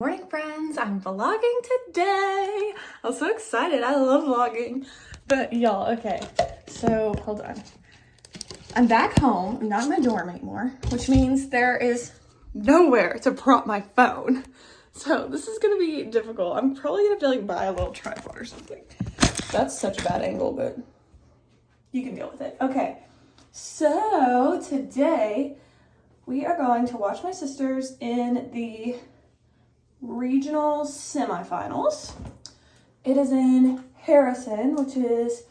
Morning friends, I'm vlogging today. I'm so excited. I love vlogging. But y'all, okay, so hold on. I'm back home. I'm not in my dorm anymore, which means there is nowhere to prop my phone. So this is gonna be difficult. I'm probably gonna have to like buy a little tripod or something. That's such a bad angle, but you can deal with it. Okay, so today we are going to watch my sisters in the regional semifinals. It is in Harrison, which is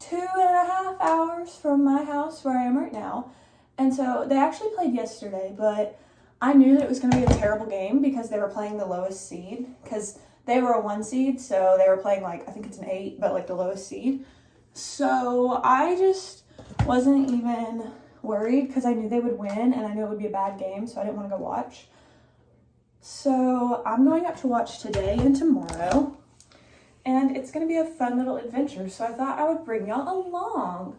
2.5 hours from my house where I am right now. And so they actually played yesterday, but I knew that it was going to be a terrible game because they were playing the lowest seed, because they were a 1 seed, so they were playing like, I think it's an 8, but like the lowest seed. So I just wasn't even worried because I knew they would win and I knew it would be a bad game, so I didn't want to go watch. So I'm going up to watch today and tomorrow, and it's going to be a fun little adventure, so I thought I would bring y'all along.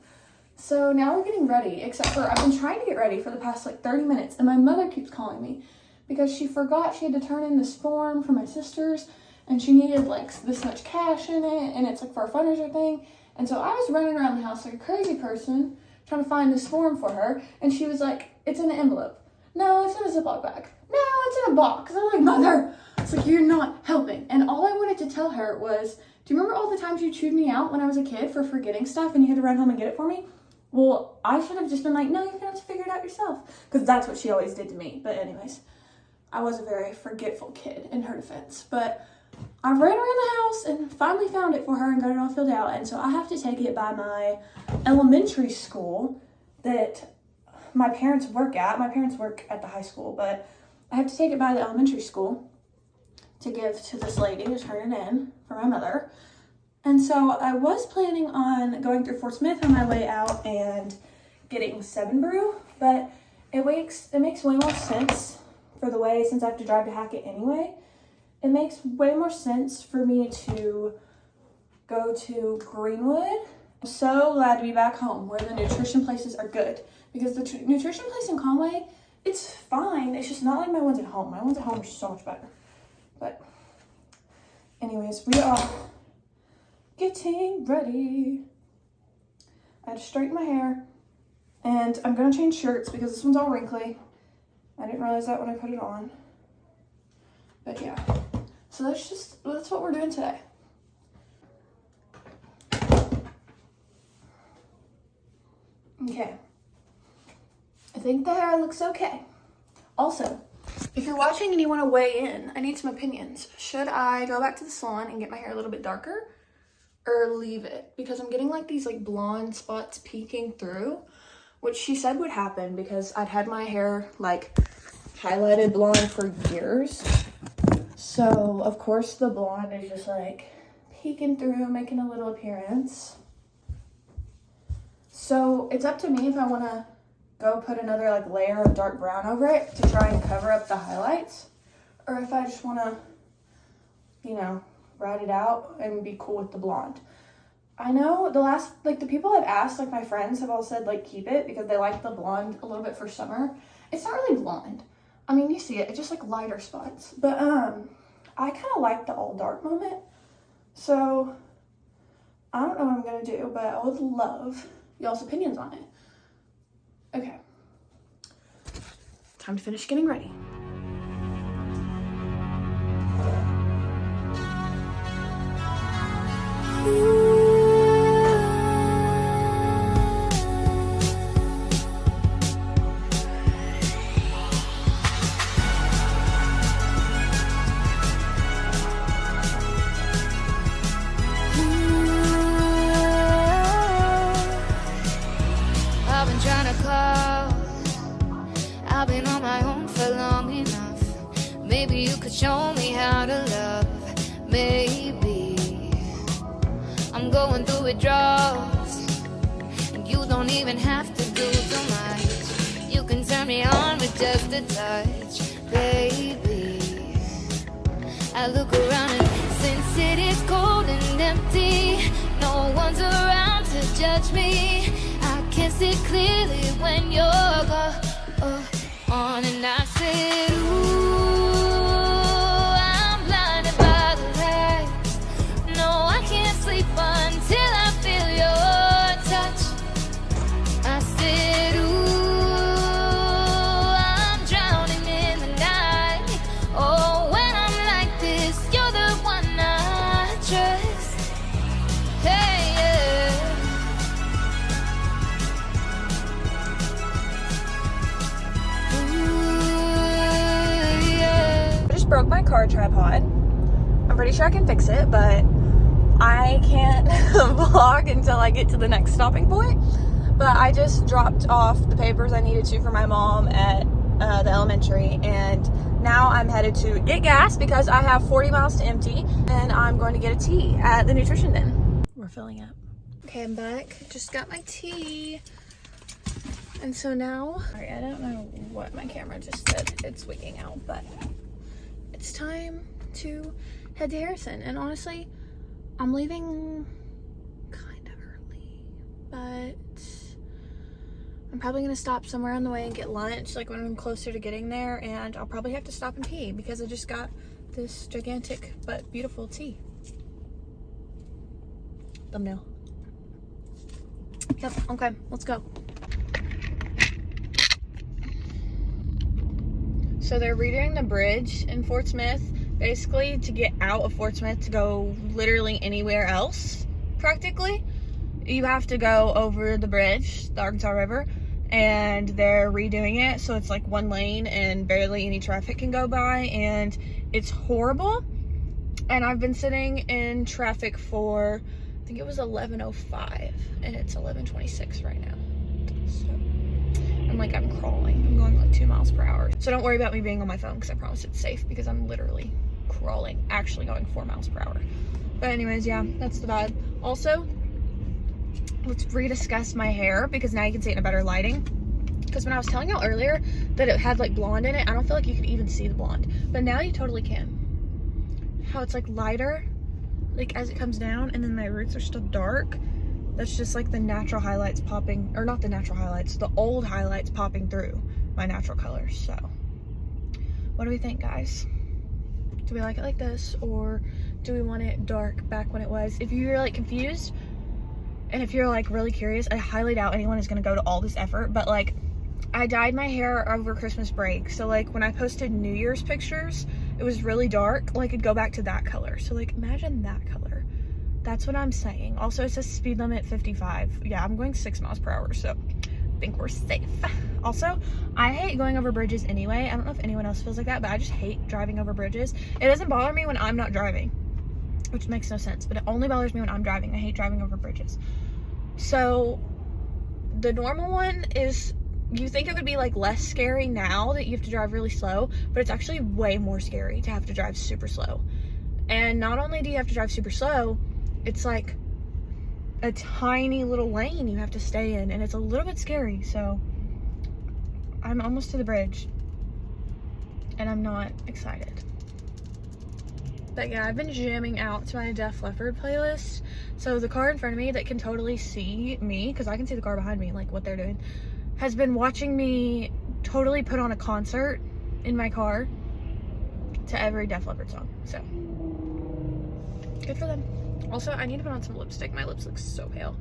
So now we're getting ready, except for I've been trying to get ready for the past like 30 minutes, and my mother keeps calling me because she forgot she had to turn in this form for my sisters, and she needed like this much cash in it, and it's like for a fundraiser thing. And so I was running around the house like a crazy person trying to find this form for her, and she was like, "It's in an envelope." "No, it's in a Ziploc bag." "No, it's in a box." I'm like, "Mother!" It's like, you're not helping. And all I wanted to tell her was, do you remember all the times you chewed me out when I was a kid for forgetting stuff and you had to run home and get it for me? Well, I should have just been like, no, you're gonna have to figure it out yourself. Because that's what she always did to me. But anyways, I was a very forgetful kid in her defense. But I ran around the house and finally found it for her and got it all filled out. And so I have to take it by my elementary school that my parents work at. My parents work at the high school, but I have to take it by the elementary school to give to this lady to turn it in for my mother. And so I was planning on going through Fort Smith on my way out and getting 7 Brew, but it makes way more sense for the way, since I have to drive to Hackett anyway, it makes way more sense for me to go to Greenwood. I'm so glad to be back home where the nutrition places are good, because the nutrition place in Conway, it's fine. It's just not like my ones at home. My ones at home are so much better. But anyways, we are getting ready. I had to straighten my hair, and I'm gonna change shirts because this one's all wrinkly. I didn't realize that when I put it on. But yeah, so that's what we're doing today. Okay, I think the hair looks okay. Also, if you're watching and you want to weigh in, I need some opinions. Should I go back to the salon and get my hair a little bit darker, or leave it? Because I'm getting like these like blonde spots peeking through, which she said would happen because I'd had my hair like highlighted blonde for years. So of course the blonde is just like peeking through, making a little appearance. So it's up to me if I want to go put another like layer of dark brown over it to try and cover up the highlights, or if I just want to, you know, ride it out and be cool with the blonde. I know the people I've asked, like my friends have all said like keep it because they like the blonde a little bit for summer. It's not really blonde. I mean, you see it, it's just like lighter spots. But I kind of like the all dark moment. So I don't know what I'm gonna do, but I would love y'all's opinions on it. Okay, time to finish getting ready. I've been trying to call. I've been on my own for long enough. Maybe you could show me how to love. Maybe I'm going through withdrawals, and you don't even have to do too much. You can turn me on with just a touch, baby. I look around and since it is cold and empty, no one's around to judge me. I can see clearly when you're gone, and I said, ooh, car tripod. I'm pretty sure I can fix it, but I can't vlog until I get to the next stopping point. But I just dropped off the papers I needed to for my mom at the elementary, and now I'm headed to get gas because I have 40 miles to empty, and I'm going to get a tea at the Nutrition Den. We're filling up. Okay, I'm back. Just got my tea. And so now, sorry, I don't know what my camera just said. It's wigging out, but it's time to head to Harrison. And honestly, I'm leaving kind of early, but I'm probably gonna stop somewhere on the way and get lunch, like when I'm closer to getting there, and I'll probably have to stop and pee because I just got this gigantic but beautiful tea. Thumbnail. Yep, okay, let's go. So they're redoing the bridge in Fort Smith, basically to get out of Fort Smith to go literally anywhere else, practically. You have to go over the bridge, the Arkansas River, and they're redoing it so it's like one lane and barely any traffic can go by, and it's horrible. And I've been sitting in traffic for, I think it was 11:05, and it's 11:26 right now. So I'm crawling. I'm going like 2 miles per hour. So don't worry about me being on my phone because I promise it's safe, because I'm literally crawling, actually going 4 miles per hour. But anyways, yeah, that's the vibe. Also, let's rediscuss my hair because now you can see it in a better lighting. Because when I was telling y'all earlier that it had like blonde in it, I don't feel like you could even see the blonde. But now you totally can. How it's like lighter, like as it comes down, and then my roots are still dark. That's just like the natural highlights popping, or not the natural highlights, the old highlights popping through my natural colors. So what do we think, guys? Do we like it like this, or do we want it dark back when it was? If you're like confused, and if you're like really curious, I highly doubt anyone is gonna go to all this effort, but like I dyed my hair over Christmas break. So like when I posted New Year's pictures, it was really dark. Like it'd go back to that color. So like imagine that color. That's what I'm saying. Also, it says speed limit 55. Yeah, I'm going 6 miles per hour, so I think we're safe. Also, I hate going over bridges anyway. I don't know if anyone else feels like that, but I just hate driving over bridges. It doesn't bother me when I'm not driving, which makes no sense, but it only bothers me when I'm driving. I hate driving over bridges. So the normal one is, you think it would be like less scary now that you have to drive really slow, but it's actually way more scary to have to drive super slow. And not only do you have to drive super slow, it's like a tiny little lane you have to stay in, and it's a little bit scary. So I'm almost to the bridge and I'm not excited. But yeah, I've been jamming out to my Def Leppard playlist. So the car in front of me that can totally see me, because I can see the car behind me, like what they're doing, has been watching me totally put on a concert in my car to every Def Leppard song. So good for them. Also, I need to put on some lipstick. My lips look so pale.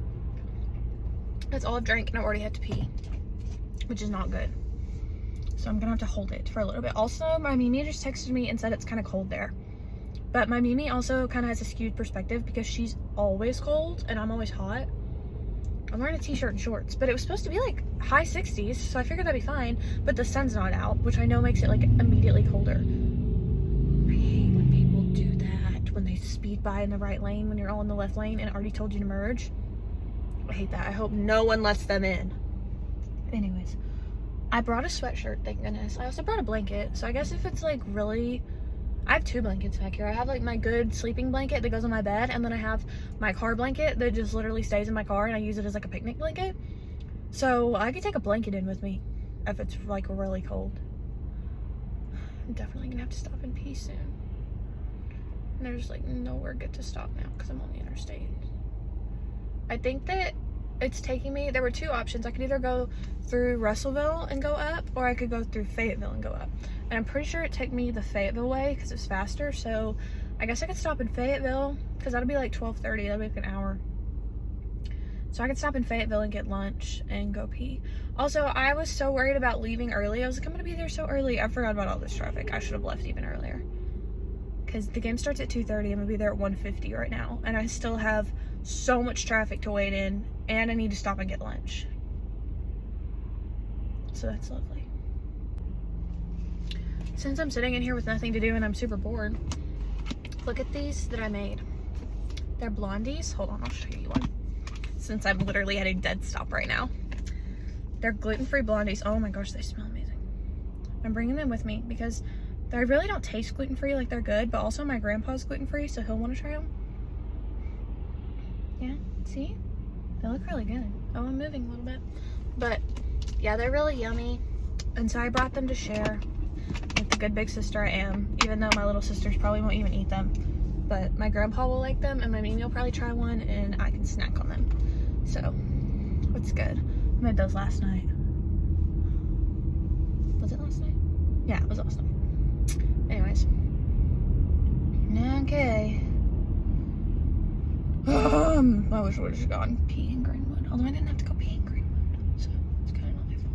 That's all I've drank, and I've already had to pee, which is not good. So I'm gonna have to hold it for a little bit. Also, my Mimi just texted me and said it's kind of cold there. But my Mimi also kind of has a skewed perspective because she's always cold and I'm always hot. I'm wearing a t-shirt and shorts, but it was supposed to be like high 60s, so I figured that'd be fine. But the sun's not out, which I know makes it like immediately colder. I hate when people do that, when they speed by in the right lane when you're all in the left lane and already told you to merge. I hate that. I hope no one lets them in. Anyways, I brought a sweatshirt, thank goodness. I also brought a blanket, so I guess if it's like really, I have 2 blankets back here. I have like my good sleeping blanket that goes on my bed, and then I have my car blanket that just literally stays in my car, and I use it as like a picnic blanket. So I could take a blanket in with me if it's like really cold. I'm definitely gonna have to stop and pee soon. And there's like nowhere good to stop now because I'm on the interstate. I think that it's taking me, there were 2 options. I could either go through Russellville and go up, or I could go through Fayetteville and go up. And I'm pretty sure it took me the Fayetteville way because it's faster. So I guess I could stop in Fayetteville because that'll be like 12:30. That'll be like an hour. So I could stop in Fayetteville and get lunch and go pee. Also, I was so worried about leaving early. I was like, I'm gonna be there so early. I forgot about all this traffic. I should have left even earlier. Because the game starts at 2:30. I'm gonna be there at 1:50 right now. And I still have so much traffic to wait in. And I need to stop and get lunch. So that's lovely. since I'm sitting in here with nothing to do and I'm super bored, look at these that I made. They're blondies. Hold on, I'll show you one. Since I'm literally at a dead stop right now. They're gluten-free blondies. Oh my gosh, they smell amazing. I'm bringing them with me because they really don't taste gluten-free. Like, they're good, but also my grandpa's gluten-free, so he'll want to try them. Yeah, see? They look really good. Oh, I'm moving a little bit. But yeah, they're really yummy. And so I brought them to share with the good big sister I am, even though my little sisters probably won't even eat them. But my grandpa will like them, and my Mimi will probably try one, and I can snack on them. So, what's good? I made those last night. Was it last night? Yeah, it was last night. Anyways. Okay. I wish I would have just gone pee in Greenwood. Although I didn't have to go pee in Greenwood. So, it's kind of not my fault.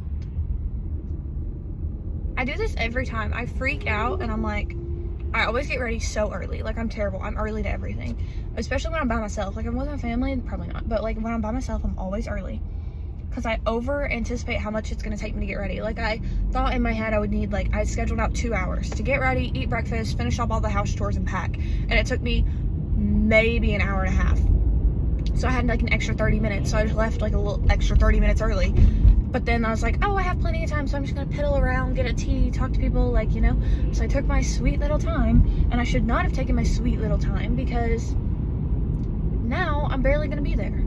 I do this every time. I freak out, and I'm like, I always get ready so early. Like, I'm terrible. I'm early to everything. Especially when I'm by myself. Like, if I'm with my family, probably not. But, like, when I'm by myself, I'm always early. Because I over-anticipate how much it's going to take me to get ready. Like, I thought in my head I would need, like, I scheduled out 2 hours to get ready, eat breakfast, finish up all the house chores, and pack. And it took me maybe an hour and a half. So I had, like, an extra 30 minutes. So I just left, like, a little extra 30 minutes early. But then I was like, oh, I have plenty of time, so I'm just going to piddle around, get a tea, talk to people, like, you know. So I took my sweet little time, and I should not have taken my sweet little time because now I'm barely going to be there.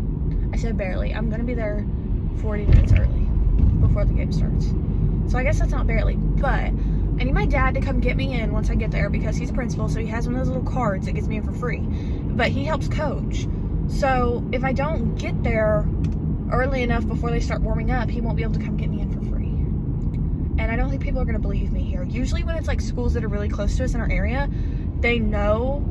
I said barely. I'm going to be there 40 minutes early before the game starts. So I guess that's not barely, but I need my dad to come get me in once I get there because he's a principal, so he has one of those little cards that gets me in for free. But he helps coach. So if I don't get there early enough before they start warming up, he won't be able to come get me in for free. And I don't think people are going to believe me here. Usually when it's like schools that are really close to us in our area, they know,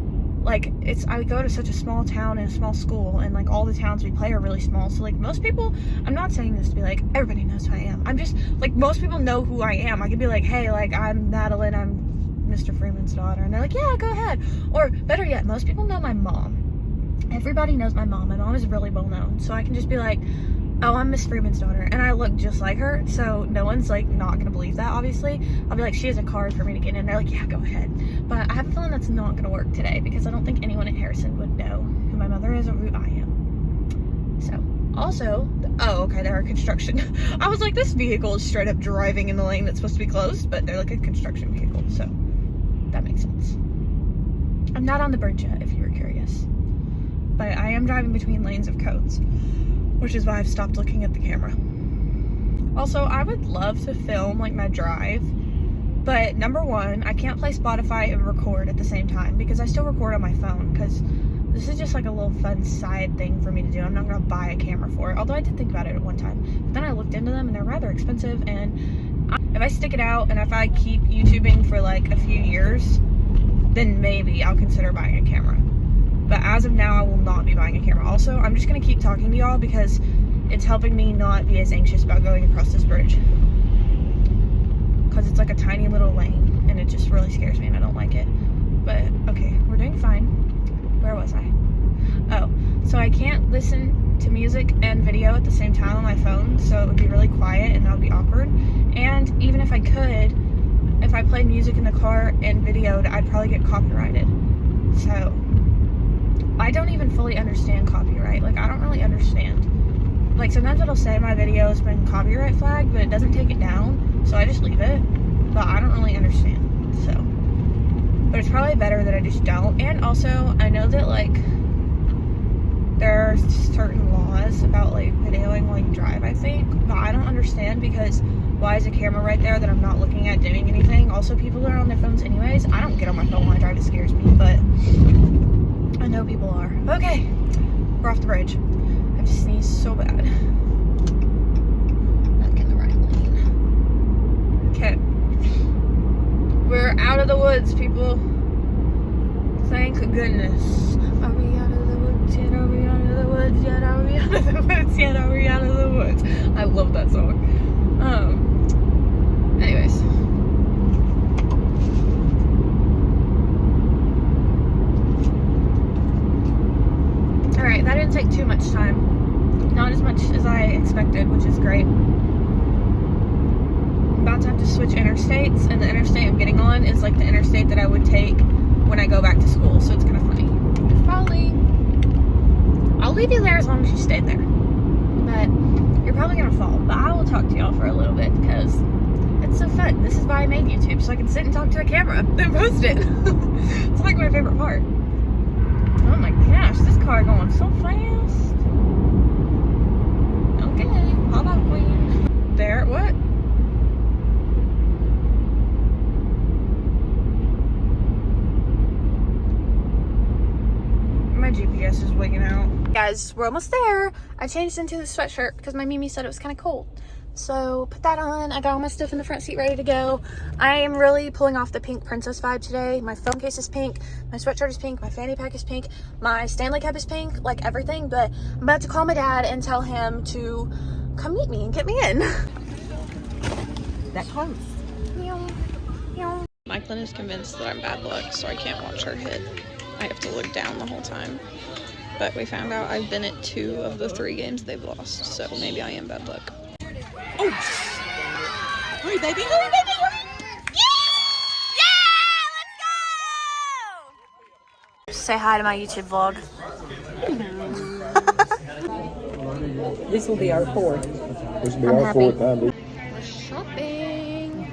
like, I go to such a small town and a small school, and like all the towns we play are really small. So like most people, I'm not saying this to be like, everybody knows who I am. I'm just like, most people know who I am. I could be like, hey, like, I'm Madeline, I'm Mr. Freeman's daughter. And they're like, yeah, go ahead. Or better yet, most people know my mom. Everybody knows my mom. My mom is really well known. So I can just be like, oh, I'm Miss Freeman's daughter. And I look just like her. So no one's like not going to believe that, obviously. I'll be like, she has a card for me to get in. They're like, yeah, go ahead. But I have a feeling that's not going to work today because I don't think anyone at Harrison would know who my mother is or who I am. So, also, oh, okay, they're a construction. I was like, this vehicle is straight up driving in the lane that's supposed to be closed, but they're like a construction vehicle. So, that makes sense. I'm not on the bridge yet, if you were curious. But I am driving between lanes of cones, which is why I've stopped looking at the camera. Also, I would love to film like my drive, but number one, I can't play Spotify and record at the same time because I still record on my phone because this is just like a little fun side thing for me to do. I'm not gonna buy a camera for it, although I did think about it at one time. But then I looked into them and they're rather expensive, and if I stick it out and if I keep YouTubing for like a few years, then maybe I'll consider buying a camera. But as of now, I will not be buying a camera. Also, I'm just going to keep talking to y'all because it's helping me not be as anxious about going across this bridge. Because it's like a tiny little lane, and it just really scares me, and I don't like it. But, okay, we're doing fine. Where was I? Oh, so I can't listen to music and video at the same time on my phone, so it would be really quiet, and that would be awkward. And even if I could, if I played music in the car and videoed, I'd probably get copyrighted. So I don't even fully understand copyright. Like, I don't really understand. Like, sometimes it'll say my video has been copyright flagged, but it doesn't take it down, so I just leave it. But I don't really understand, so. But it's probably better that I just don't. And also, I know that, like, there are certain laws about, like, videoing while you drive, I think. But I don't understand because why is a camera right there that I'm not looking at doing anything? Also, people are on their phones anyways. I don't get on my phone while I drive. It scares me, but I know people are. Okay, we're off the bridge. I have to sneeze so bad. Not getting the right lane. Okay. We're out of the woods, people. Thank goodness. Are we out of the woods yet? Are we out of the woods yet? Are we out of the woods yet? Are we out of the woods? I love that song. Anyways. Alright, that didn't take too much time. Not as much as I expected, which is great. about to have to switch interstates, and the interstate I'm getting on is like the interstate that I would take when I go back to school, so it's kind of funny. Probably, I'll leave you there as long as you stay there, but you're probably gonna fall. But I will talk to y'all for a little bit because it's so fun. This is why I made YouTube, so I can sit and talk to a camera and post it. It's like my favorite part. Oh my gosh, this car going so fast. Okay, pop out, queen. There, what? My GPS is wigging out. Guys, we're almost there. I changed into the sweatshirt because my Mimi said it was kind of cold. So put that on. I got all my stuff in the front seat ready to go. I am really pulling off the pink princess vibe today. My phone case is pink. My sweatshirt is pink. My fanny pack is pink. My Stanley Cup is pink. Like everything. But I'm about to call my dad and tell him to come meet me and get me in. That close. Mikeland is convinced that I'm bad luck, so I can't watch her hit. I have to look down the whole time. But we found out I've been at 2 of the 3 games they've lost, so maybe I am bad luck. Oh! Hurry, baby! Hurry, baby! Hurry! Say hi to my YouTube vlog. This will be our 4th. This will be our 4th time. We're shopping.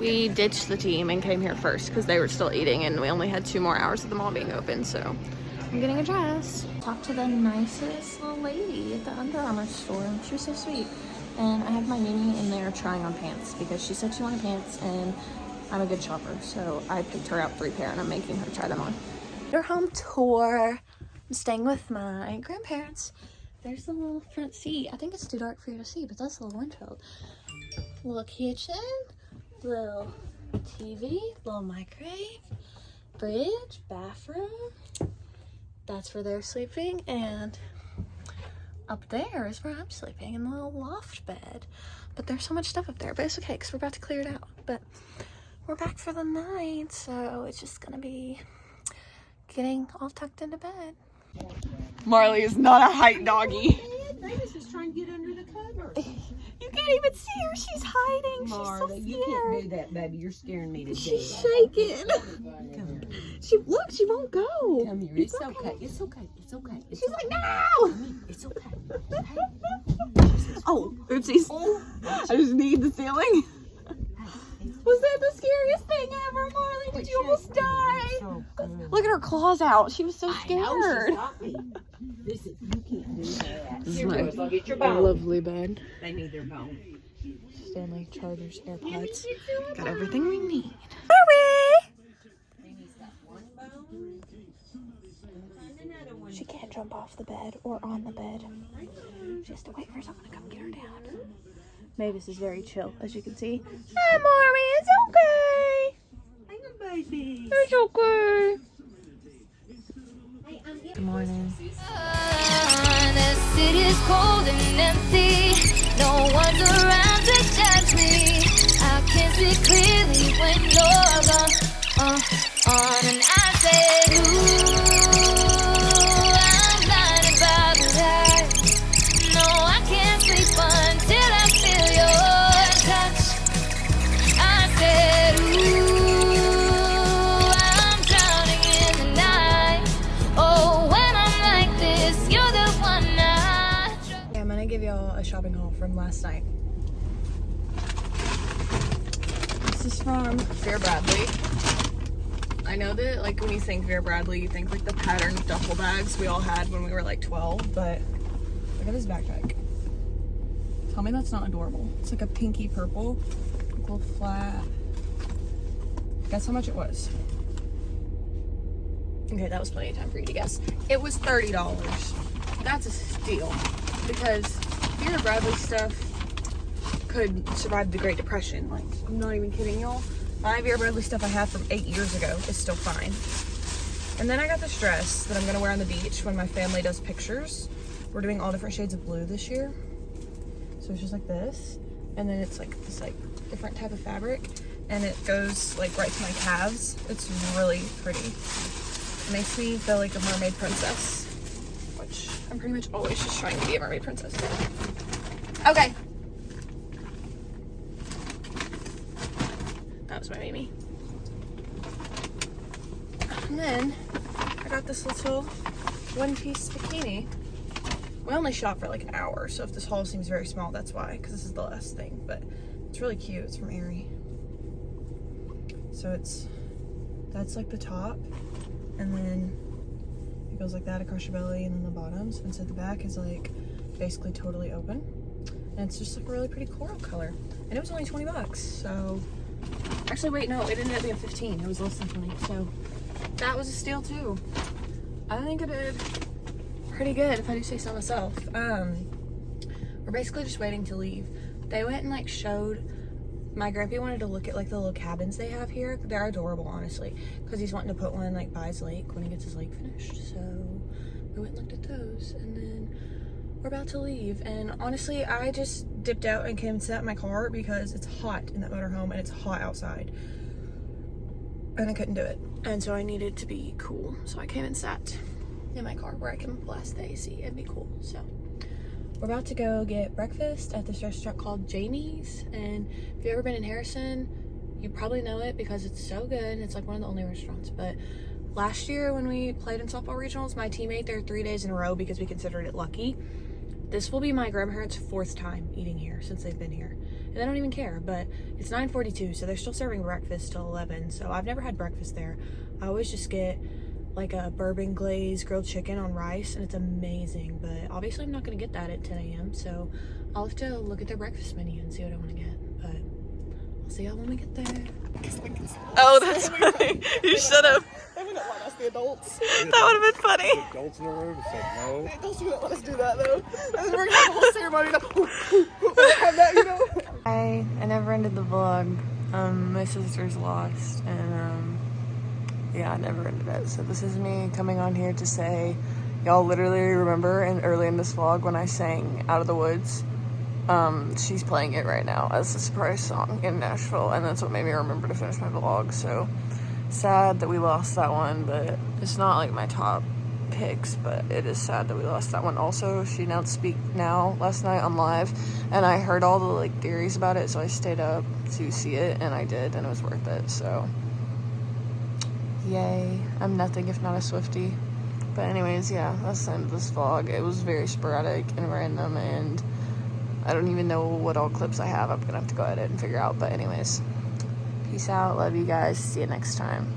We ditched the team and came here first because they were still eating, and we only had 2 more hours of the mall being open, so I'm getting a dress. Talked to the nicest little lady at the Under Armour store. She was so sweet. And I have my Mimi in there trying on pants because she said she wanted pants, and I'm a good shopper, so I picked her out 3 pair and I'm making her try them on. Their home tour. I'm staying with my grandparents. There's the little front seat. I think it's too dark for you to see, but that's a little windshield. Little kitchen, little TV, little microwave, fridge, bathroom. That's where they're sleeping, and up there is where I'm sleeping in the little loft bed. But there's so much stuff up there, but it's okay because we're about to clear it out. But we're back for the night, so it's just gonna be getting all tucked into bed. Marley is not a height doggy. Baby's just trying to get under the cover. You can't even see her. She's hiding. She's so scared. You can't do that, baby. You're scaring me to death. She's shaking. Come here. Look, she won't go. Come here. It's okay. It's okay. It's okay. It's She's okay. like, no. It's okay. Oh, oopsies. Oh, I just need the ceiling. Was that the scariest thing ever, Marley? Did you almost die? So good. Look at her claws out. She was so I know, she scared. stopped me. Listen, you can't do that. This is Here, my boys, I'll get your bone. lovely bed. They need their bone. Stanley chargers, AirPods. Got everything we need. She can't jump off the bed or on the bed. She has to wait for someone to come get her down. Mavis is very chill, as you can see. Hi, Marmy. It's okay. Hang on, baby. It's okay. Good morning. The city's cold and empty. No one's around to judge me. I can see clearly when you're gone. And I say, ooh, I'm blinded by the light. No, I can't sleep until I feel your touch. I said, ooh, I'm drowning in the night. Oh, when I'm like this, you're the one I trust. Yeah, I'm gonna give y'all a shopping haul from last night. This is from Vera Bradley. I know that, like, when you think Vera Bradley, you think like the patterned duffel bags we all had when we were like 12, but look at this backpack. Tell me that's not adorable. It's like a pinky purple, like a little flat. Guess how much it was? Okay, that was plenty of time for you to guess. It was $30. That's a steal because Vera Bradley stuff could survive the Great Depression. Like, I'm not even kidding y'all. My Vera Bradley stuff I have from 8 years ago is still fine. And then I got this dress that I'm gonna wear on the beach when my family does pictures. We're doing all different shades of blue this year. So it's just like this. And then it's like this like different type of fabric. And it goes like right to my calves. It's really pretty. It makes me feel like a mermaid princess, which I'm pretty much always just trying to be a mermaid princess. Okay. my Mimi. And then I got this little one-piece bikini. We only shop for like an hour, so if this haul seems very small, that's why, because this is the last thing. But it's really cute. It's from Aerie. So that's like the top, and then it goes like that across your belly, and then the bottoms. And so the back is like basically totally open, and it's just like a really pretty coral color. And it was only 20 bucks. So actually, wait, no, it ended up being 15. It was less than 20. So that was a steal too. I think I did pretty good, if I do say so myself. We're basically just waiting to leave. They went and like showed, my grandpa wanted to look at like the little cabins they have here. They're adorable, honestly, because he's wanting to put one like by his lake when he gets his lake finished. So we went and looked at those, and then we're about to leave. And honestly, I just dipped out and came and sat in my car because it's hot in that motorhome and it's hot outside, and I couldn't do it. And so I needed to be cool, so I came and sat in my car where I can blast the AC and be cool. So we're about to go get breakfast at this restaurant called Jamie's, and if you've ever been in Harrison, you probably know it because it's so good. It's like one of the only restaurants. But last year when we played in softball regionals, my team ate there 3 days in a row because we considered it lucky. This will be my grandparents' 4th time eating here since they've been here, and they don't even care. But it's 9:42, so they're still serving breakfast till 11. So I've never had breakfast there. I always just get like a bourbon glazed grilled chicken on rice, and it's amazing. But obviously I'm not going to get that at 10 a.m. so I'll have to look at their breakfast menu and see what I want to get. But I'll see y'all when we get there. Oh, that's funny. You should have. They wouldn't let us, the adults. That would have been funny. Adults in the room said no. The adults wouldn't let us do that though. And we're gonna have a whole ceremony to have that, you know. I never ended the vlog. My sister's lost, and yeah, I never ended it. So this is me coming on here to say, y'all literally remember early in this vlog when I sang Out of the Woods? She's playing it right now as a surprise song in Nashville, and that's what made me remember to finish my vlog. So sad that we lost that one, but it's not like my top picks, but it is sad that we lost that one. Also, she announced Speak Now last night on live, and I heard all the like theories about it, so I stayed up to see it, and I did, and it was worth it. So yay, I'm nothing if not a Swiftie. But anyways, yeah, that's the end of this vlog. It was very sporadic and random, and I don't even know what all clips I have. I'm gonna have to go edit and figure out. But anyways, peace out, love you guys, see you next time.